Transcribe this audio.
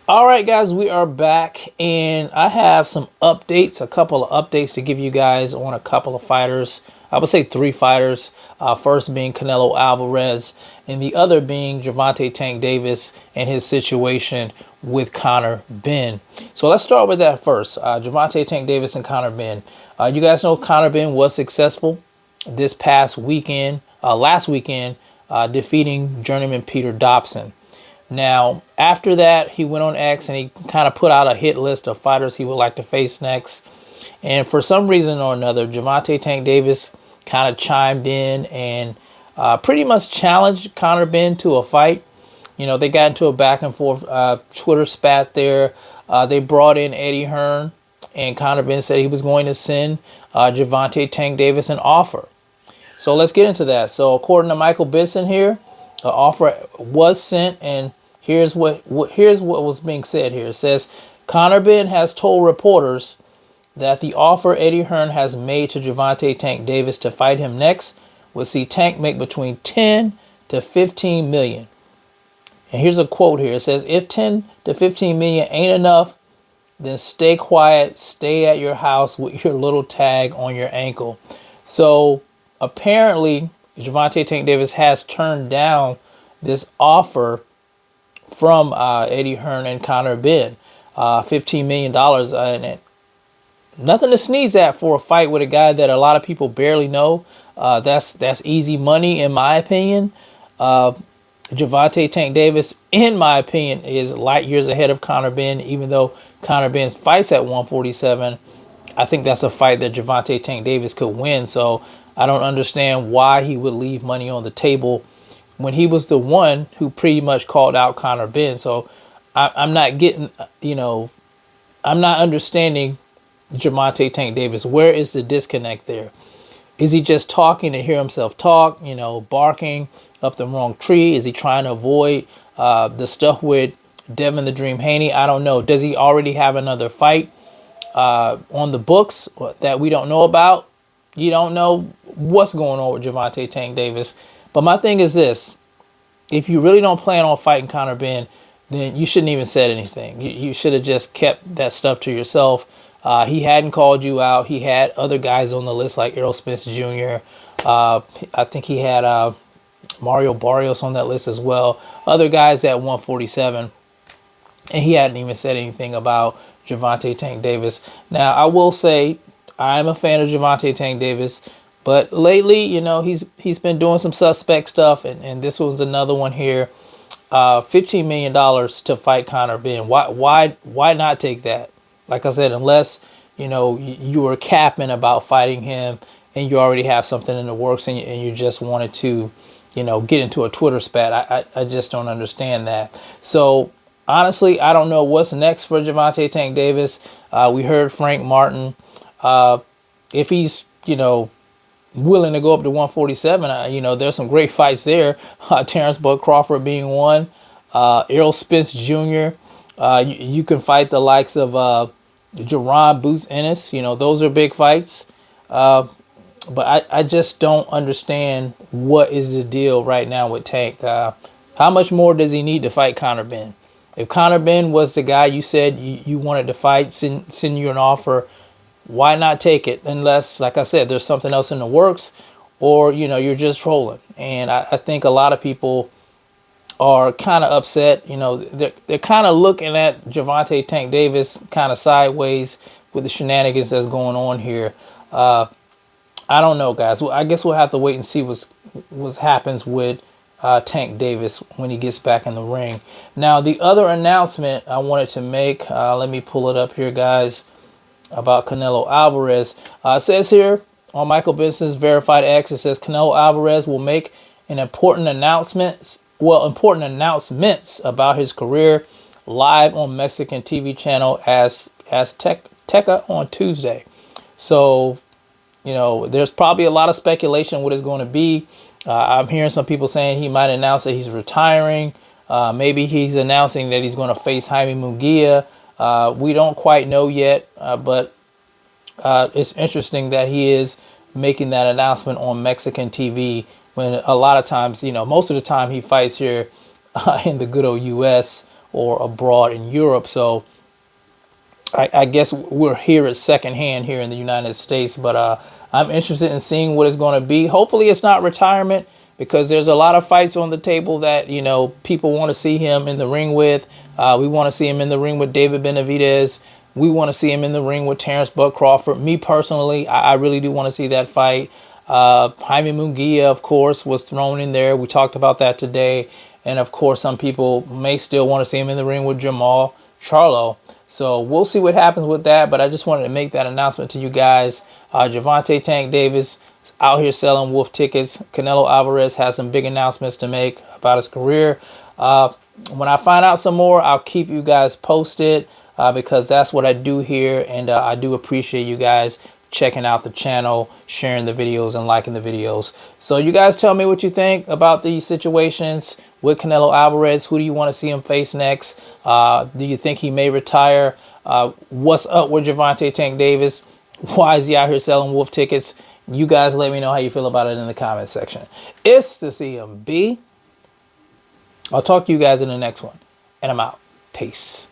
All right, guys, we are back, and I have some updates, a couple of updates to give you guys on a couple of fighters. I would say three fighters. First being Canelo Alvarez, and the other being Gervonta Tank Davis and his situation with Conor Benn. So let's start with that first. Gervonta Tank Davis and Conor Benn. You guys know Conor Benn was successful this past weekend, last weekend, defeating journeyman Peter Dobson. Now, after that, he went on X and he kind of put out a hit list of fighters he would like to face next. And for some reason or another, Gervonta Tank Davis kind of chimed in and pretty much challenged Conor Benn to a fight. You know, they got into a back and forth Twitter spat there. They brought in Eddie Hearn, and Conor Benn said he was going to send Gervonta Tank Davis an offer. So let's get into that. So according to Michael Bisson here, the offer was sent, and here's what was being said here. It says Conor Benn has told reporters that the offer Eddie Hearn has made to Gervonta Tank Davis to fight him next will see Tank make between 10 to 15 million. And here's a quote here. It says, "If 10 to 15 million ain't enough, then stay quiet, stay at your house with your little tag on your ankle." So apparently Gervonta Tank Davis has turned down this offer from Eddie Hearn and Conor Benn, $15 million, and nothing to sneeze at for a fight with a guy that a lot of people barely know. That's easy money, in my opinion. Gervonta Tank Davis, in my opinion, is light years ahead of Conor Benn, even though Conor Benn fights at 147. I think that's a fight that Gervonta Tank Davis could win. So I don't understand why he would leave money on the table when he was the one who pretty much called out Conor Benn. So I'm not getting, I'm not understanding Gervonta Tank Davis. Where is the disconnect there? Is he just talking to hear himself talk, barking up the wrong tree? Is he trying to avoid the stuff with Devin the Dream Haney? I don't know. Does he already have another fight on the books that we don't know about? You don't know what's going on with Gervonta Tank Davis. But my thing is this. If you really don't plan on fighting Conor Benn, then you shouldn't even said anything. You should have just kept that stuff to yourself. He hadn't called you out. He had other guys on the list like Errol Spence Jr. I think he had Mario Barrios on that list as well. Other guys at 147. And he hadn't even said anything about Gervonta Tank Davis. Now, I will say I'm a fan of Gervonta Tank Davis, but lately, he's been doing some suspect stuff, and this was another one here. $15 million to fight Conor Benn. Why not take that? Like I said, unless you were capping about fighting him and you already have something in the works and you just wanted to get into a Twitter spat. I just don't understand that. So honestly, I don't know what's next for Gervonta Tank Davis. We heard Frank Martin. If he's, willing to go up to 147, there's some great fights there. Terrence Bud Crawford being one. Errol Spence Jr. You can fight the likes of Jerron Boots Ennis. Those are big fights. But I just don't understand what is the deal right now with Tank. How much more does he need to fight Conor Benn? If Conor Benn was the guy you said you wanted to fight, send you an offer, why not take it? Unless, like I said, there's something else in the works, or you're just trolling. And I think a lot of people are kind of upset. They're kind of looking at Gervonta Tank Davis kind of sideways with the shenanigans that's going on here. I don't know, guys. Well, I guess we'll have to wait and see what happens with Tank Davis when he gets back in the ring. Now, the other announcement I wanted to make, let me pull it up here, guys, about Canelo Alvarez. It says here on Michael Benson's verified X, it says Canelo Alvarez will make important announcements about his career live on Mexican TV channel as Teca on Tuesday. So, there's probably a lot of speculation what it's going to be. I'm hearing some people saying he might announce that he's retiring. Maybe he's announcing that he's going to face Jaime Munguia. We don't quite know yet, but it's interesting that he is making that announcement on Mexican TV when a lot of times, most of the time he fights here in the good old U.S. or abroad in Europe. So I guess we're here at secondhand here in the United States, but I'm interested in seeing what it's going to be. Hopefully it's not retirement, because there's a lot of fights on the table that, you know, people want to see him in the ring with. We want to see him in the ring with David Benavidez. We want to see him in the ring with Terrence Bud Crawford. Me personally, I really do want to see that fight. Jaime Munguia, of course, was thrown in there. We talked about that today. And of course, some people may still want to see him in the ring with Jamal Charlo. So we'll see what happens with that. But I just wanted to make that announcement to you guys. Gervonta Tank Davis out here selling wolf tickets. Canelo Alvarez has some big announcements to make about his career. When I find out some more, I'll keep you guys posted, because that's what I do here. And I do appreciate you guys checking out the channel, sharing the videos, and liking the videos. So you guys tell me what you think about these situations with Canelo Alvarez. Who do you want to see him face next? Do you think he may retire? What's up with Gervonta Tank Davis? Why is he out here selling wolf tickets? You guys let me know how you feel about it in the comment section. It's the CMB. I'll talk to you guys in the next one, and I'm out. Peace.